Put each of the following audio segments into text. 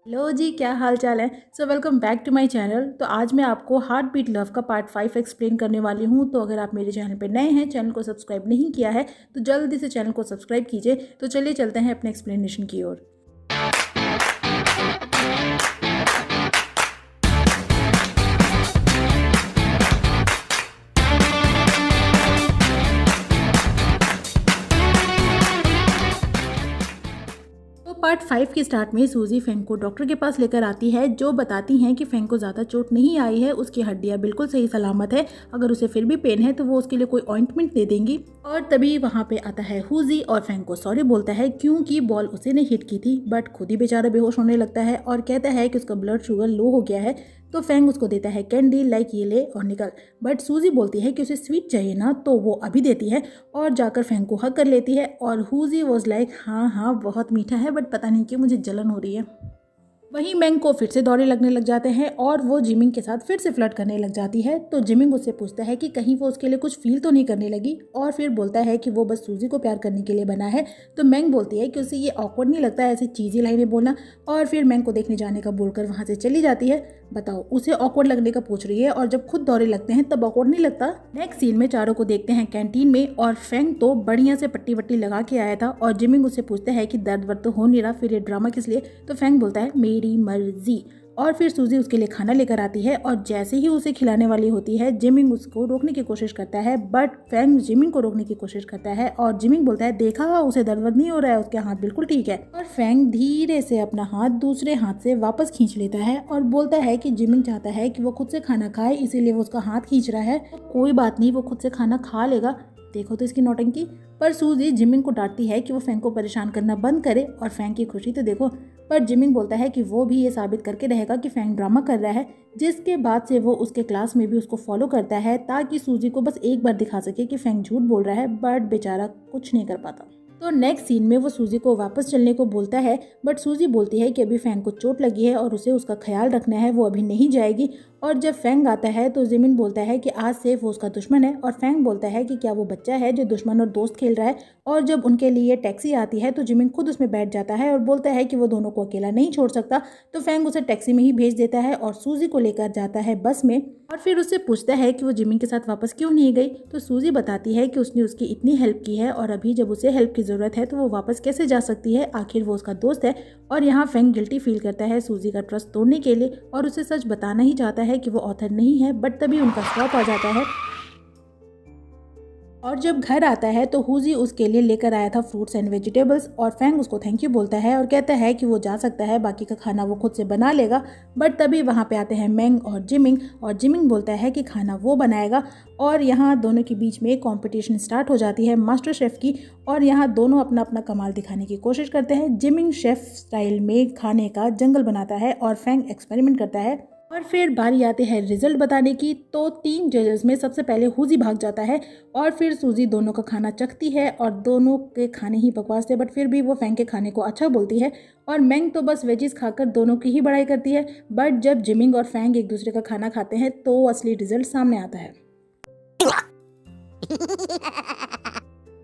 Hello जी, क्या हाल चाल है। So welcome back to my channel. तो आज मैं आपको हार्ट बीट लव का पार्ट 5 एक्सप्लेन करने वाली हूँ। तो अगर आप मेरे चैनल पर नए हैं, चैनल को सब्सक्राइब नहीं किया है तो जल्दी से चैनल को सब्सक्राइब कीजिए। तो चलिए चलते हैं अपने एक्सप्लेनेशन की ओर। तो पार्ट 5 के स्टार्ट में सूजी फेंग को डॉक्टर के पास लेकर आती है, जो बताती हैं कि फेंग को ज़्यादा चोट नहीं आई है, उसकी हड्डियां बिल्कुल सही सलामत है। अगर उसे फिर भी पेन है तो वो उसके लिए कोई ऑइंटमेंट दे देंगी। और तभी वहाँ पे आता है हुजी और फेंग को सॉरी बोलता है, क्योंकि बॉल उसे ने हिट की थी। बट खुद ही बेचारा बेहोश होने लगता है और कहता है कि उसका ब्लड शुगर लो हो गया है। तो फेंग उसको देता है कैंडी, लाइक ये ले और निकल। बट सूजी बोलती है कि उसे स्वीट चाहिए ना, तो वो अभी देती है और जाकर फेंग को हग कर लेती है। और हुजी वॉज लाइक हाँ हाँ बहुत मीठा है, बट पता नहीं क्यों मुझे जलन हो रही है। वहीं मैंग को फिर से दौरे लगने लग जाते हैं और वो जिमिंग के साथ फिर से फ्लर्ट करने लग जाती है। तो जिमिंग उससे पूछता है कि कहीं वो उसके लिए कुछ फील तो नहीं करने लगी, और फिर बोलता है कि वो बस सूजी को प्यार करने के लिए बना है। तो मैंग बोलती है कि उसे ये ऑकवर्ड नहीं लगता ऐसी चीज़ी लाइनें बोलना, और फिर मैंग को देखने जाने का बोलकर वहाँ से चली जाती है। बताओ, उसे ऑकवर्ड लगने का पूछ रही है और जब खुद दौरे लगते हैं तब ऑकवर्ड नहीं लगता। नेक्स्ट सीन में चारों को देखते हैं कैंटीन में, और फेंग तो बढ़िया से पट्टी वट्टी लगा के आया था और जिमिंग उससे पूछता है कि दर्द वर्द तो हो नहीं रहा, फिर ये ड्रामा किस लिए। तो फेंग बोलता है मेरी मर्जी। और फिर सूजी उसके लिए खाना लेकर आती है और जैसे ही उसे खिलाने वाली होती है, जिमिंग उसको रोकने की कोशिश करता है। बट फेंग जिमिंग को रोकने की कोशिश करता है और जिमिंग बोलता है देखा उसे दर्द वर्द नहीं हो रहा है, उसके हाथ बिल्कुल ठीक है। और फेंग धीरे से अपना हाथ दूसरे हाथ से वापस खींच लेता है और बोलता है कि जिमिंग चाहता है कि वो खुद से खाना खाए, इसीलिए वो उसका हाथ खींच रहा है। तो कोई बात नहीं, वो खुद से खाना खा लेगा। देखो तो इसकी नौटंकी। पर सूजी जिमिंग को डांटती है कि वो फेंग को परेशान करना बंद करे, और फेंग की खुशी तो देखो। पर जिमिंग बोलता है कि वो भी ये साबित करके रहेगा कि फेंग ड्रामा कर रहा है, जिसके बाद से वो उसके क्लास में भी उसको फॉलो करता है ताकि सूजी को बस एक बार दिखा सके कि फेंग झूठ बोल रहा है। बट बेचारा कुछ नहीं कर पाता। तो नेक्स्ट सीन में वो सूजी को वापस चलने को बोलता है, बट सूजी बोलती है कि अभी फेंग को चोट लगी है और उसे उसका ख्याल रखना है, वो अभी नहीं जाएगी। और जब फेंग आता है तो जिमिन बोलता है कि आज से वो उसका दुश्मन है, और फेंग बोलता है कि क्या वो बच्चा है जो दुश्मन और दोस्त खेल रहा है। और जब उनके लिए टैक्सी आती है तो जिमिन खुद उसमें बैठ जाता है और बोलता है कि वो दोनों को अकेला नहीं छोड़ सकता। तो फेंग उसे टैक्सी में ही भेज देता है और सूजी को लेकर जाता है बस में, और फिर उससे पूछता है कि वो जिमिन के साथ वापस क्यों नहीं गई। तो सूजी बताती है कि उसने उसकी इतनी हेल्प की है और अभी जब उसे हेल्प की ज़रूरत है तो वो वापस कैसे जा सकती है, आखिर वो उसका दोस्त है। और यहाँ फेंग गिल्टी फील करता है सूजी का ट्रस्ट तोड़ने के लिए और उसे सच बताना ही चाहता है कि वो ऑथर नहीं है। बट तभी उनका स्टॉप आ जाता है, और जब घर आता है तो हुजी उसके लिए लेकर आया था फ्रूट्स एंड वेजिटेबल्स, और फेंग उसको थैंक यू बोलता है और कहता है कि वो जा सकता है, बाकी का खाना वो खुद से बना लेगा। बट तभी वहाँ पे आते हैं मैंग और जिमिंग बोलता है कि खाना वो बनाएगा। और यहाँ दोनों के बीच में कंपटीशन स्टार्ट हो जाती है मास्टर शेफ़ की, और यहाँ दोनों अपना अपना कमाल दिखाने की कोशिश करते हैं। जिमिंग शेफ़ स्टाइल में खाने का जंगल बनाता है और फेंग एक्सपेरिमेंट करता है। और फिर बारी आती है रिजल्ट बताने की। तो 3 जजेस में सबसे पहले हुजी भाग जाता है, और फिर सूजी दोनों का खाना चखती है और दोनों के खाने ही बकवास थे, बट फिर भी वो फेंग के खाने को अच्छा बोलती है। और मैंग तो बस वेजिस खाकर दोनों की ही बड़ाई करती है। बट जब जिमिंग और फेंग एक दूसरे का खाना खाते हैं तो असली रिजल्ट सामने आता है।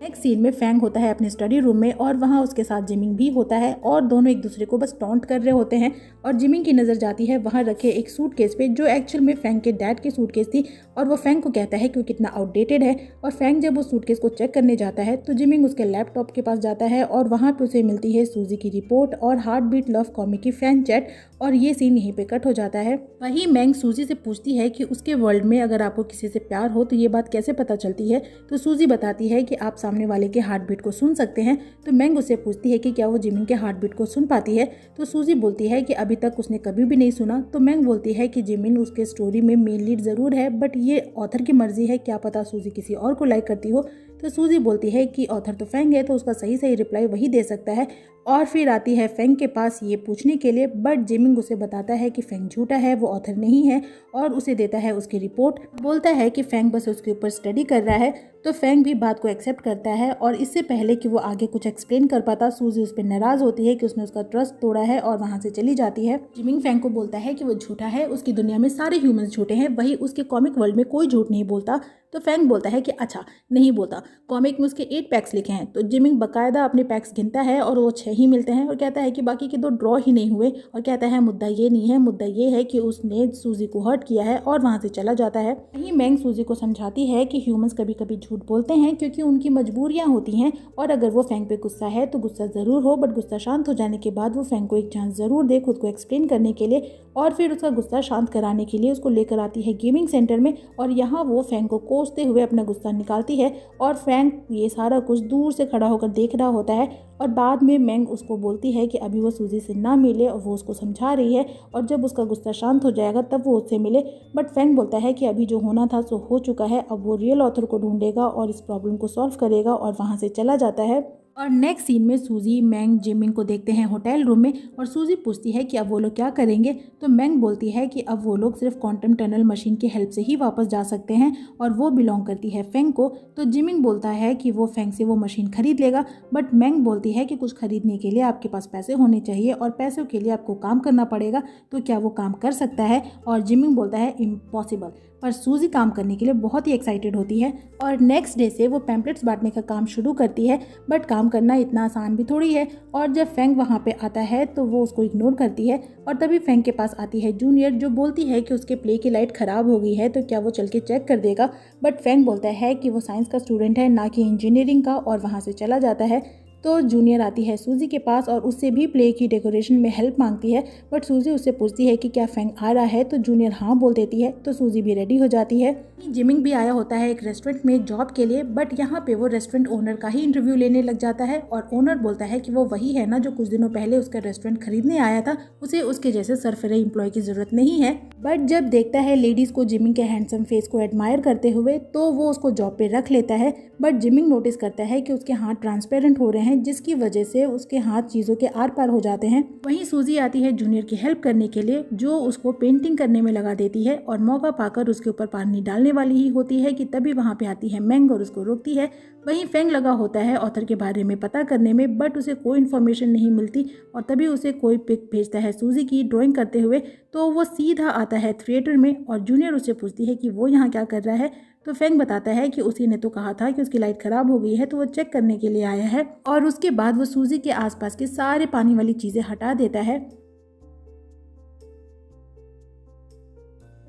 नेक्स्ट सीन में फेंग होता है अपने स्टडी रूम में, और वहाँ उसके साथ जिमिंग भी होता है, और दोनों एक दूसरे को बस टॉन्ट कर रहे होते हैं। और जिमिंग की नज़र जाती है वहाँ रखे एक सूटकेस पे, जो एक्चुअल में फेंग के डैड की सूटकेस थी। और वो फेंग को कहता है कि वो कितना आउटडेटेड है। और फेंग जब उस सूटकेस को चेक करने जाता है तो जिमिंग उसके लैपटॉप के पास जाता है, और वहाँ पे उसे मिलती है सूजी की रिपोर्ट और हार्ट बीट लव कॉमिक की फैन चैट। और ये सीन यहीं पे कट हो जाता है। वहीं मैंग सूजी से पूछती है कि उसके वर्ल्ड में अगर आपको किसी से प्यार हो तो ये बात कैसे पता चलती है। तो सूजी बताती है कि आप सामने वाले के हार्ट बीट को सुन सकते हैं। तो मैंग उससे पूछती है कि क्या वो जिमिंग के हार्ट बीट को सुन पाती है। तो सूजी बोलती है कि अभी तक उसने कभी भी नहीं सुना। तो मैंग बोलती है कि जिमिंग उसके स्टोरी में मेन लीड ज़रूर है, बट ये ऑथर की मर्जी है, क्या पता सूजी किसी और को लाइक करती हो। तो सूजी बोलती है कि ऑथर तो फेंग है, तो उसका सही सही रिप्लाई वही दे सकता है। और फिर आती है फेंग के पास ये पूछने के लिए, बट जिमिंग उसे बताता है कि फेंग झूठा है, वो ऑथर नहीं है, और उसे देता है उसकी रिपोर्ट। बोलता है कि फेंग बस उसके ऊपर स्टडी कर रहा है। तो फेंग भी बात को एक्सेप्ट करता है, और इससे पहले कि वो आगे कुछ एक्सप्लेन कर पाता, सूजी उस पर नाराज़ होती है कि उसने उसका ट्रस्ट तोड़ा है और वहाँ से चली जाती है। जिमिंग फेंग को बोलता है कि वो झूठा है, उसकी दुनिया में सारे ह्यूमंस झूठे हैं, वही उसके कॉमिक वर्ल्ड में कोई झूठ नहीं बोलता। तो फेंग बोलता है कि अच्छा नहीं बोलता, कॉमिक में उसके 8 पैक्स लिखे हैं। तो जिमिंग बाकायदा अपने पैक्स गिनता है और वो 6 नहीं मिलते हैं और कहता है कि बाकी के 2 ड्रॉ ही नहीं हुए और कहता है मुद्दा ये नहीं है, मुद्दा ये है कि उसने सूजी को हर्ट किया है और वहाँ से चला जाता है। वहीं मैंग सूजी को समझाती है कि ह्यूमंस कभी कभी झूठ बोलते हैं क्योंकि उनकी मजबूरियाँ होती हैं और अगर वो फेंग पे गुस्सा है तो गुस्सा ज़रूर हो, बट गुस्सा शांत हो जाने के बाद वो फेंग को एक चांस ज़रूर दे खुद को एक्सप्लेन करने के लिए और फिर उसका गुस्सा शांत कराने के लिए उसको लेकर आती है गेमिंग सेंटर में और यहाँ वो फेंग को कोसते हुए अपना गुस्सा निकालती है और फेंग ये सारा कुछ दूर से खड़ा होकर देख रहा होता है और बाद में मैंग उसको बोलती है कि अभी वो सूजी से ना मिले और वो उसको समझा रही है और जब उसका गुस्सा शांत हो जाएगा तब वो उससे मिले। बट फेंग बोलता है कि अभी जो होना था सो हो चुका है, अब वो रियल ऑथर को ढूंढेगा और इस प्रॉब्लम को सॉल्व करेगा और वहाँ से चला जाता है। और नेक्स्ट सीन में सूजी मैंग जिमिंग को देखते हैं होटल रूम में और सूजी पूछती है कि अब वो लोग क्या करेंगे, तो मैंग बोलती है कि अब वो लोग सिर्फ क्वांटम टनल मशीन की हेल्प से ही वापस जा सकते हैं और वो बिलोंग करती है फेंग को। तो जिमिंग बोलता है कि वो फेंग से वो मशीन खरीद लेगा, बट मैंग बोलती है कि कुछ खरीदने के लिए आपके पास पैसे होने चाहिए और पैसों के लिए आपको काम करना पड़ेगा, तो क्या वो काम कर सकता है। और जिमिंग बोलता है इम्पॉसिबल। पर सूजी काम करने के लिए बहुत ही एक्साइटेड होती है और नेक्स्ट डे से वो पैम्पलेट्स बांटने का काम शुरू करती है, बट काम करना इतना आसान भी थोड़ी है। और जब फेंग वहाँ पे आता है तो वो उसको इग्नोर करती है और तभी फेंग के पास आती है जूनियर जो बोलती है कि उसके प्ले की लाइट ख़राब हो गई है तो क्या वो चल के चेक कर देगा। बट फेंग बोलता है कि वो साइंस का स्टूडेंट है ना कि इंजीनियरिंग का और वहाँ से चला जाता है। तो जूनियर आती है सूजी के पास और उससे भी प्ले की डेकोरेशन में हेल्प मांगती है, बट सूजी उससे पूछती है कि क्या फेंग आ रहा है, तो जूनियर हाँ बोल देती है। तो सूजी भी रेडी हो जाती है। जिमिंग भी आया होता है एक रेस्टोरेंट में जॉब के लिए, बट यहाँ पे वो रेस्टोरेंट ओनर का ही इंटरव्यू लेने लग जाता है और ओनर बोलता है कि वो वही है ना जो कुछ दिनों पहले उसका रेस्टोरेंट खरीदने आया था, उसे उसके जैसे सरफरे एम्प्लॉय की जरूरत नहीं है। बट जब देखता है लेडीज को जिमिंग के हैंडसम फेस को एडमायर करते हुए तो वो उसको जॉब पे रख लेता है। बट जिमिंग नोटिस करता है कि उसके हाथ ट्रांसपेरेंट हो रहे हैं जिसकी वजह से उसके हाथ चीज़ों के आर पार हो जाते हैं। वहीं सूजी आती है जूनियर की हेल्प करने के लिए जो उसको पेंटिंग करने में लगा देती है और मौका पाकर उसके ऊपर पानी डालने वाली ही होती है कि तभी वहाँ पे आती है मैंग और उसको रोकती है। वहीं फेंग लगा होता है ऑथर के बारे में पता करने में, बट उसे कोई इन्फॉर्मेशन नहीं मिलती और तभी उसे कोई पिक भेजता है सूजी की ड्राइंग करते हुए। तो वो सीधा आता है थिएटर में और जूनियर उससे पूछती है कि वो यहाँ क्या कर रहा है। तो फेंग बताता है कि उसी ने तो कहा था कि उसकी लाइट खराब हो गई है तो वो चेक करने के लिए आया है और उसके बाद वो सूजी के आसपास के सारे पानी वाली चीज़ें हटा देता है।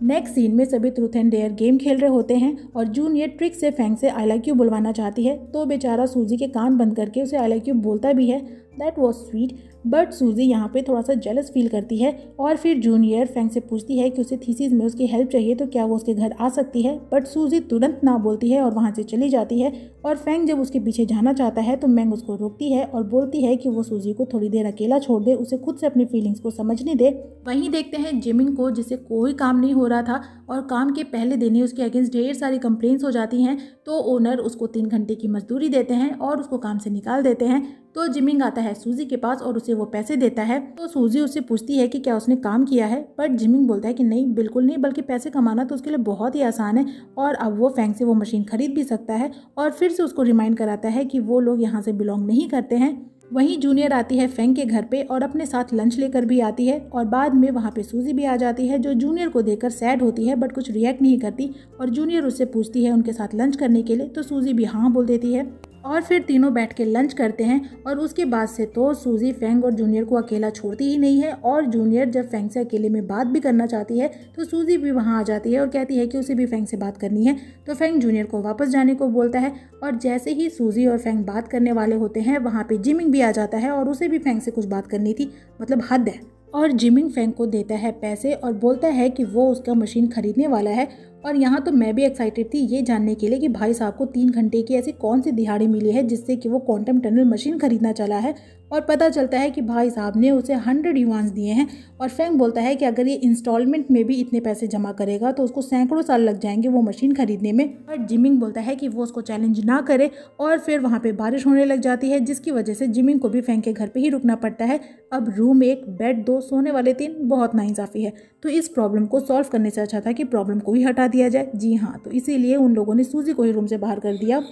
नेक्स्ट सीन में सभी ट्रूथ एंड डेयर गेम खेल रहे होते हैं और जूनियर ट्रिक से फेंग से आई लाइक यू बुलवाना चाहती है, तो बेचारा सूजी के कान बंद करके उसे आई लाइक यू बोलता भी है। That was sweet. बट सूजी यहाँ पे थोड़ा सा जेलस फील करती है और फिर जूनियर फेंग से पूछती है कि उसे थीसिस में उसकी हेल्प चाहिए तो क्या वो उसके घर आ सकती है, बट सूजी तुरंत ना बोलती है और वहाँ से चली जाती है। और फेंग जब उसके पीछे जाना चाहता है तो मैंग उसको रोकती है और बोलती है कि वो सूजी को थोड़ी देर अकेला छोड़ दे, उसे खुद से अपनी फीलिंग्स को समझने दे। वहीं देखते हैं जिमिंग को जिसे कोई काम नहीं हो रहा था और काम के पहले दिन ही उसके अगेंस्ट ढेर सारी कंप्लेंट्स हो जाती हैं, तो ओनर उसको 3 घंटे की मजदूरी देते हैं और उसको काम से निकाल देते हैं। तो जिमिंग आता है सूजी के पास और उसे वो पैसे देता है। तो सूजी उससे पूछती है कि क्या उसने काम किया है, बट जिमिंग बोलता है कि नहीं, बिल्कुल नहीं, बल्कि पैसे कमाना तो उसके लिए बहुत ही आसान है और अब वो फेंग से वो मशीन खरीद भी सकता है और फिर से उसको रिमाइंड कराता है कि वो लोग यहाँ से बिलोंग नहीं करते हैं। वहीं जूनियर आती है फेंग के घर पे और अपने साथ लंच लेकर भी आती है और बाद में वहाँ पे सूजी भी आ जाती है जो जूनियर को देखकर सैड होती है बट कुछ रिएक्ट नहीं करती और जूनियर उससे पूछती है उनके साथ लंच करने के लिए, तो सूजी भी हाँ बोल देती है और फिर तीनों बैठ के लंच करते हैं। और उसके बाद से तो सूजी फेंग और जूनियर को अकेला छोड़ती ही नहीं है और जूनियर जब फेंग से अकेले में बात भी करना चाहती है तो सूजी भी वहाँ आ जाती है और कहती है कि उसे भी फेंग से बात करनी है। तो फेंग जूनियर को वापस जाने को बोलता है और जैसे ही सूजी और फेंग बात करने वाले होते हैं वहाँ पे जिमिंग भी आ जाता है और उसे भी फेंग से कुछ बात करनी थी, मतलब हद है। और जिमिंग फेंग को देता है पैसे और बोलता है कि वो उसका मशीन खरीदने वाला है। और यहाँ तो मैं भी एक्साइटेड थी ये जानने के लिए कि भाई साहब को 3 घंटे की ऐसी कौन सी दिहाड़ी मिली है जिससे कि वो क्वांटम टनल मशीन खरीदना चला है। और पता चलता है कि भाई साहब ने उसे 100 युआन्स दिए हैं और फेंग बोलता है कि अगर ये इंस्टॉलमेंट में भी इतने पैसे जमा करेगा तो उसको सैकड़ों साल लग जाएंगे वो मशीन खरीदने में। बट जिमिंग बोलता है कि वो उसको चैलेंज ना करे और फिर वहाँ पे बारिश होने लग जाती है जिसकी वजह से जिमिंग को भी फेंग के घर पे ही रुकना पड़ता है। अब रूम 1 बेड 2 सोने वाले 3 बहुत नाइंसाफी है, तो इस प्रॉब्लम को सॉल्व करने से अच्छा था कि प्रॉब्लम को ही हटा दिया जाए। जी हाँ, तो इसीलिए उन लोगों ने सूजी को ही रूम से बाहर कर दिया।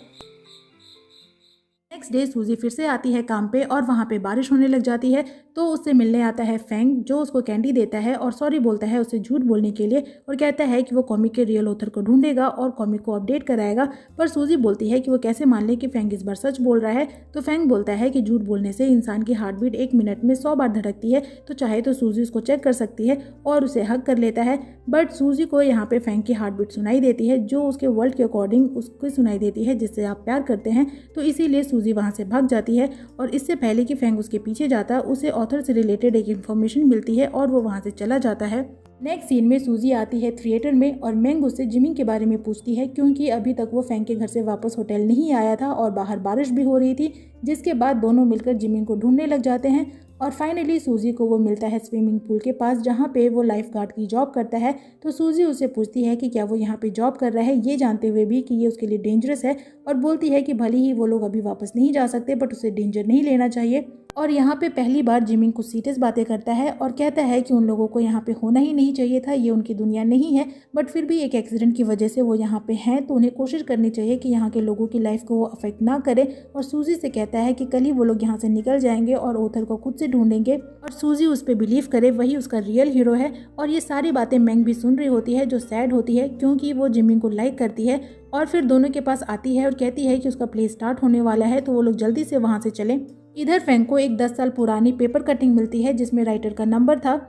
नेक्स्ट डे सूजी फिर से आती है काम पे और वहाँ पे बारिश होने लग जाती है, तो उससे मिलने आता है फैंग, जो उसको कैंडी देता है और सॉरी बोलता है उसे झूठ बोलने के लिए और कहता है कि वो कॉमिक के रियल ऑथर को ढूंढेगा और कॉमिक को अपडेट कराएगा। पर सूजी बोलती है कि वो कैसे मान ले कि फैंग इस बार सच बोल रहा है। तो फैंग बोलता है कि झूठ बोलने से इंसान की हार्ट बीट 1 मिनट में 100 बार धड़कती है, तो चाहे तो सूजी उसको चेक कर सकती है और उसे हक कर लेता है। बट सूजी को यहाँ पे फैंग की हार्ट बीट सुनाई देती है, जो उसके वर्ल्ड के अकॉर्डिंग उसको सुनाई देती है जिससे आप प्यार करते हैं। तो इसीलिए सूजी वहाँ से भाग जाती है और इससे पहले कि फैंग उसके पीछे जाता उसे ऑथर से रिलेटेड एक इन्फॉर्मेशन मिलती है और वो वहाँ से चला जाता है। नेक्स्ट सीन में सूजी आती है थिएटर में और मैंग उससे जिमिंग के बारे में पूछती है, क्योंकि अभी तक वो फैंग के घर से वापस होटल नहीं आया था और बाहर बारिश भी हो रही थी, जिसके बाद दोनों मिलकर जिमिंग को ढूंढने लग जाते हैं। और फाइनली सूजी को वो मिलता है स्विमिंग पूल के पास, जहाँ पे वो लाइफ गार्ड की जॉब करता है। तो सूजी उससे पूछती है कि क्या वो यहाँ पे जॉब कर रहा है, ये जानते हुए भी कि ये उसके लिए डेंजरस है, और बोलती है कि भले ही वो लोग अभी वापस नहीं जा सकते बट उसे डेंजर नहीं लेना चाहिए। और यहाँ पे पहली बार जिमिंग कुछ सीरियस बातें करता है और कहता है कि उन लोगों को यहाँ पे होना ही नहीं चाहिए था, ये उनकी दुनिया नहीं है, बट फिर भी एक एक्सीडेंट की वजह से वो यहाँ पे हैं, तो उन्हें कोशिश करनी चाहिए कि यहाँ के लोगों की लाइफ को वो अफेक्ट ना करे। और सूजी से कहता है कि कल ही वो लोग यहाँ से निकल जाएंगे और ऑथर को खुद से ढूंढेंगे और सूजी उस पर बिलीव करे, वही उसका रियल हीरो है। और ये सारी बातें मैंग भी सुन रही होती है, जो सैड होती है क्योंकि वो जिमिंग को लाइक करती है। और फिर दोनों के पास आती है और कहती है कि उसका प्ले स्टार्ट होने वाला है, तो वो लोग जल्दी से वहाँ से चलें। इधर फैंग को एक 10 साल पुरानी पेपर कटिंग मिलती है जिसमें राइटर का नंबर था।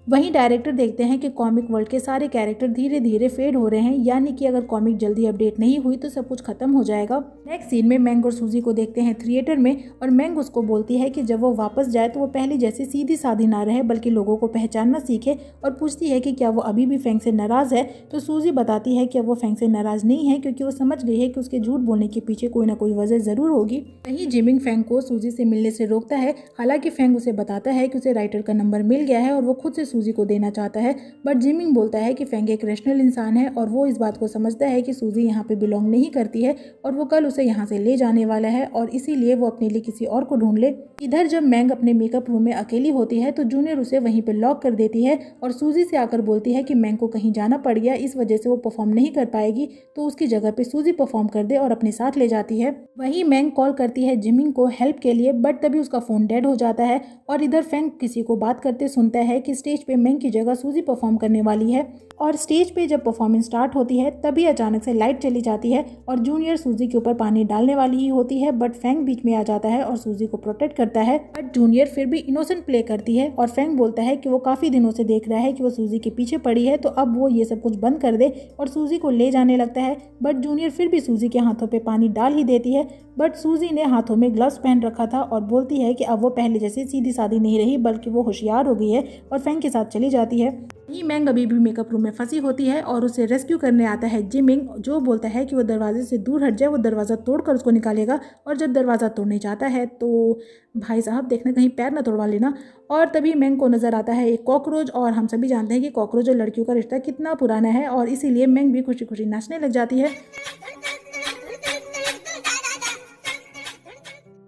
वहीं डायरेक्टर देखते हैं कि कॉमिक वर्ल्ड के सारे कैरेक्टर धीरे धीरे फेड हो रहे हैं, यानी कि अगर कॉमिक जल्दी अपडेट नहीं हुई तो सब कुछ खत्म हो जाएगा। नेक्स्ट सीन में मैंग और सूजी को देखते हैं थिएटर में और मैंग उसको बोलती है कि जब वो वापस जाए तो वो पहले जैसी सीधी साधी ना रहे बल्कि लोगों को पहचानना सीखे, और पूछती है कि क्या वो अभी भी फैंग से नाराज है। तो सूजी बताती है कि वो फैंग से नाराज नहीं है, क्योंकि वो समझ गई है कि उसके झूठ बोलने के पीछे कोई ना कोई वजह जरूर होगी। वहीं जिमिंग फैंग को सूजी से मिलने से रोकता है, हालांकि फैंग उसे बताता है कि उसे राइटर का नंबर मिल गया है और वो खुद से सूजी को देना चाहता है। बट जिमिंग बोलता है कि फैंग एक रैशनल इंसान है और वो इस बात को समझता है कि सूजी यहाँ पे बिलोंग नहीं करती है और वो कल उसे यहाँ से ले जाने वाला है, और इसीलिए वो अपने लिए किसी और को ढूंढ ले। इधर जब मैंग अपने मेकअप रूम में अकेली होती है तो जूनियर उसे वहीं पे लॉक कर देती है और सूजी से आकर बोलती है कि मैंग को कहीं जाना पड़ गया, इस वजह से वो परफॉर्म नहीं कर पाएगी, तो उसकी जगह पे सूजी परफॉर्म कर दे और अपने साथ ले जाती है। वहीं मैंग कॉल करती है जिमिंग को हेल्प के लिए, बट तभी उसका फोन डेड हो जाता है और इधर फैंग किसी को बात करते सुनता है कि स्टेज पे मैंग की जगह सूजी परफॉर्म करने वाली है। और स्टेज पे जब परफॉर्मेंस स्टार्ट होती है तभी अचानक से लाइट चली जाती है और जूनियर सूजी के ऊपर पानी डालने वाली ही होती है, बट फैंग बीच में आ जाता है और सूजी को प्रोटेक्ट करता है। बट जूनियर फिर भी इनोसेंट प्ले करती है और फैंग बोलता है कि वो काफी दिनों से देख रहा है कि वो सूजी के पीछे पड़ी है, तो अब वो ये सब कुछ बंद कर दे और सूजी को ले जाने लगता है। बट जूनियर फिर भी सूजी के हाथों पे पानी डाल ही देती है, बट सूजी ने हाथों में ग्लव्स पहन रखा था और बोलती है कि अब वो पहले जैसे सीधी सादी नहीं रही बल्कि वो होशियार हो गई है और फैंग के साथ चली जाती है। ये मैंग अभी भी मेकअप रूम में फंसी होती है और उसे रेस्क्यू करने आता है जिमिंग, जो बोलता है कि वो दरवाजे से दूर हट जाए, वो दरवाज़ा तोड़कर उसको निकालेगा। और जब दरवाज़ा तोड़ने जाता है तो भाई साहब देखना कहीं पैर ना तोड़वा लेना। और तभी मैंग को नज़र आता है एक कॉकरोच, और हम सभी जानते हैं कि कॉकरोच और लड़कियों का रिश्ता कितना पुराना है, और इसीलिए मैंग भी खुशी खुशी नाचने लग जाती है।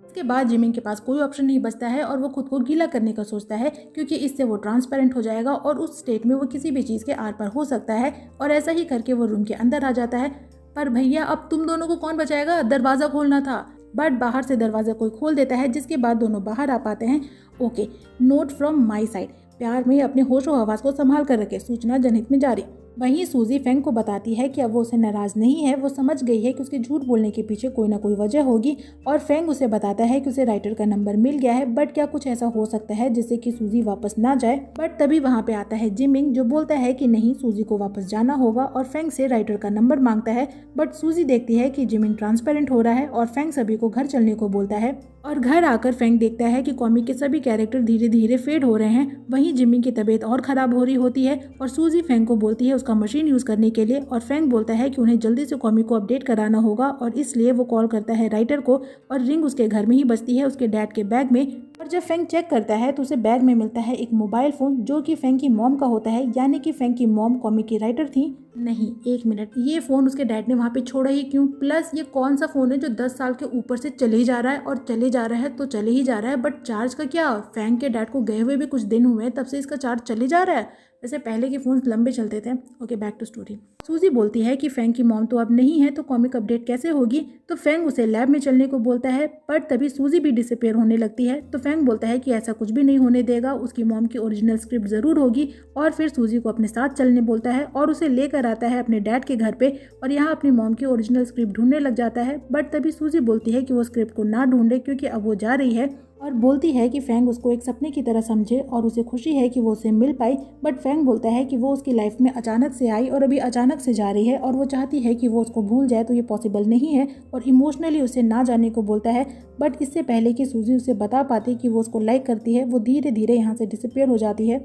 इसके बाद जिमिंग के पास कोई ऑप्शन नहीं बचता है और वो खुद को गीला करने का सोचता है, क्योंकि इससे वो ट्रांसपेरेंट हो जाएगा और उस स्टेट में वो किसी भी चीज़ के आर पार हो सकता है। और ऐसा ही करके वो रूम के अंदर आ जाता है। पर भैया अब तुम दोनों को कौन बचाएगा, दरवाज़ा खोलना था। बट बाहर से दरवाज़ा कोई खोल देता है, जिसके बाद दोनों बाहर आ पाते हैं। Okay, note from my side, प्यार में अपने होश और हवास को संभाल कर रखे, सूचना जनहित में जारी। वहीं सूजी फैंग को बताती है कि अब वो उसे नाराज नहीं है, वो समझ गई है कि उसके झूठ बोलने के पीछे कोई ना कोई वजह होगी। और फैंग उसे बताता है कि उसे राइटर का नंबर मिल गया है, बट क्या कुछ ऐसा हो सकता है जिससे कि सूजी वापस ना जाए। बट तभी वहाँ पे आता है जिमिंग, जो बोलता है कि नहीं, सूजी को वापस जाना होगा और फैंग से राइटर का नंबर मांगता है। बट सूजी देखती है कि जिमिंग ट्रांसपेरेंट हो रहा है और फैंग सभी को घर चलने को बोलता है। और घर आकर फैंग देखता है कि कॉमिक के सभी कैरेक्टर धीरे धीरे फेड हो रहे हैं। वहीं जिमिंग की तबीयत और खराब हो रही होती है और सूजी फैंग को बोलती है उसका मशीन यूज करने के लिए, और फैंग बोलता है कि उन्हें जल्दी से कॉमिक को अपडेट कराना होगा, और इसलिए वो कॉल करता है राइटर को। और रिंग उसके घर में ही बजती है, उसके डैड के बैग में। और जब फैंग चेक करता है तो उसे बैग में मिलता है एक मोबाइल फोन, जो कि फैंग की मॉम का होता है, यानी कि फैंग की मॉम कॉमिक की राइटर थी। नहीं, एक मिनट, ये फोन उसके डैड ने वहाँ पे छोड़ा ही क्यों? प्लस ये कौन सा फोन है जो 10 साल के ऊपर से चले ही जा रहा है, और चले जा रहा है तो चले ही जा रहा है, बट चार्ज का क्या? फैंग के डैड को गए हुए भी कुछ दिन हुए हैं, तब से इसका चार्ज चले जा रहा है। वैसे पहले के फ़ोन्स लंबे चलते थे। Okay, back to story. Suzy बोलती है कि फैंग की मॉम तो अब नहीं है, तो कॉमिक अपडेट कैसे होगी। तो फैंग उसे लैब में चलने को बोलता है, पर तभी सूजी भी डिसअपेयर होने लगती है। तो फैंग बोलता है कि ऐसा कुछ भी नहीं होने देगा, उसकी मॉम की ओरिजिनल स्क्रिप्ट ज़रूर होगी। और फिर सूजी को अपने साथ चलने बोलता है और उसे लेकर आता है अपने डैड के घर पे, और यहाँ अपनी मॉम की ओरिजिनल स्क्रिप्ट ढूंढने लग जाता है। बट तभी सूजी बोलती है कि वो स्क्रिप्ट को ना ढूंढे, क्योंकि अब वो जा रही है, और बोलती है कि फैंग उसको एक सपने की तरह समझे और उसे खुशी है कि वो उसे मिल पाई। बट फैंग बोलता है कि वो उसकी लाइफ में अचानक से आई और अभी अचानक से जा रही है, और वो चाहती है कि वो उसको भूल जाए, तो ये पॉसिबल नहीं है, और इमोशनली उसे ना जाने को बोलता है। बट इससे पहले कि सूजी उसे बता पाती कि वो उसको लाइक करती है, वो धीरे धीरे यहाँ से डिसअपेयर हो जाती है।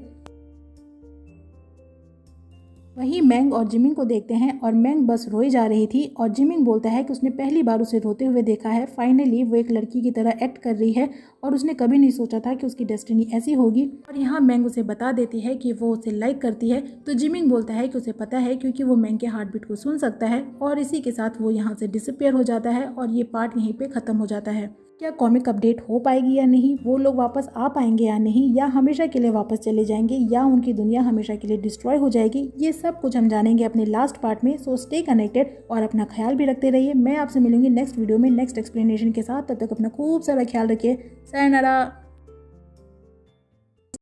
वहीं मैंग और जिमिंग को देखते हैं, और मैंग बस रोई जा रही थी, और जिमिंग बोलता है कि उसने पहली बार उसे रोते हुए देखा है। फाइनली वो एक लड़की की तरह एक्ट कर रही है, और उसने कभी नहीं सोचा था कि उसकी डेस्टिनी ऐसी होगी। और यहाँ मैंग उसे बता देती है कि वो उसे लाइक करती है। तो जिमिंग बोलता है कि उसे पता है, क्योंकि वो मैंग के हार्ट बीट को सुन सकता है, और इसी के साथ वो यहाँ से डिसअपेयर हो जाता है, और ये पार्ट यहीं पे खत्म हो जाता है। क्या कॉमिक अपडेट हो पाएगी या नहीं, वो लोग वापस आ पाएंगे या नहीं, या हमेशा के लिए वापस चले जाएंगे, या उनकी दुनिया हमेशा के लिए डिस्ट्रॉय हो जाएगी, ये सब कुछ हम जानेंगे अपने लास्ट पार्ट में। सो स्टे कनेक्टेड और अपना ख्याल भी रखते रहिए। मैं आपसे मिलूंगी नेक्स्ट वीडियो में नेक्स्ट एक्सप्लेनेशन के साथ। तब तक अपना खूब सारा ख्याल रखिए। सायोनारा।